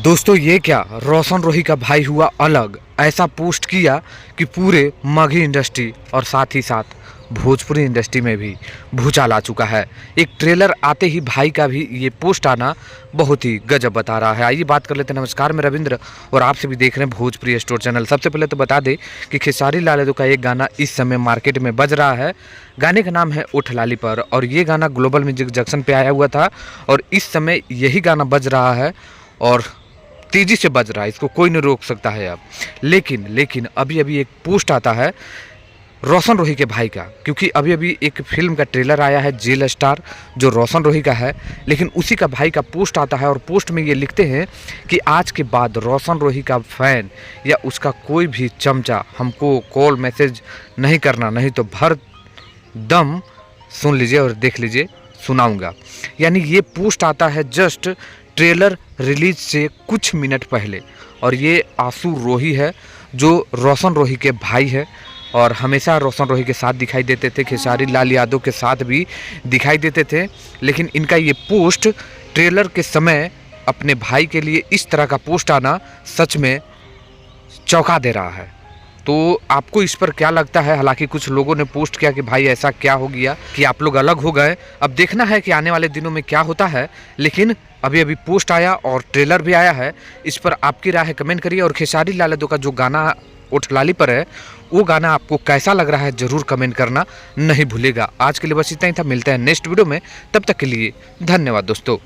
दोस्तों ये क्या, रोशन रोही का भाई हुआ अलग। ऐसा पोस्ट किया कि पूरे मगही इंडस्ट्री और साथ ही साथ भोजपुरी इंडस्ट्री में भी भूचाल आ चुका है। एक ट्रेलर आते ही भाई का भी ये पोस्ट आना बहुत ही गजब बता रहा है। आइए बात कर लेते हैं। नमस्कार, मैं रविंद्र और आप सभी देख रहे हैं भोजपुरी स्टोर चैनल। सबसे पहले तो बता दें कि खेसारी लाल यादव का एक गाना इस समय मार्केट में बज रहा है। गाने का नाम है उठ लाली पर और ये गाना ग्लोबल म्यूजिक जंक्शन पे आया हुआ था और इस समय यही गाना बज रहा है और तेज़ी से बज रहा है, इसको कोई नहीं रोक सकता है अब। लेकिन अभी अभी एक पोस्ट आता है रोशन रोही के भाई का, क्योंकि अभी अभी एक फिल्म का ट्रेलर आया है जेल स्टार जो रोशन रोही का है, लेकिन उसी का भाई का पोस्ट आता है और पोस्ट में ये लिखते हैं कि आज के बाद रोशन रोही का फैन या उसका कोई भी चमचा हमको कॉल मैसेज नहीं करना, नहीं तो भर दम सुन लीजिए और देख लीजिए, सुनाऊंगा। यानी ये पोस्ट आता है जस्ट ट्रेलर रिलीज से कुछ मिनट पहले और ये आशु रोही है जो रोशन रोही के भाई है और हमेशा रोशन रोही के साथ दिखाई देते थे, खेसारी लाल यादव के साथ भी दिखाई देते थे। लेकिन इनका ये पोस्ट ट्रेलर के समय अपने भाई के लिए इस तरह का पोस्ट आना सच में चौंका दे रहा है। तो आपको इस पर क्या लगता है? हालांकि कुछ लोगों ने पोस्ट किया कि भाई ऐसा क्या हो गया कि आप लोग अलग हो गए। अब देखना है कि आने वाले दिनों में क्या होता है। लेकिन अभी अभी पोस्ट आया और ट्रेलर भी आया है, इस पर आपकी राय है कमेंट करिए। और खेसारी लाल यादव का जो गाना उठ लाली पर है वो गाना आपको कैसा लग रहा है ज़रूर कमेंट करना नहीं भूलेगा। आज के लिए बस इतना ही था, मिलते हैं नेक्स्ट वीडियो में, तब तक के लिए धन्यवाद दोस्तों।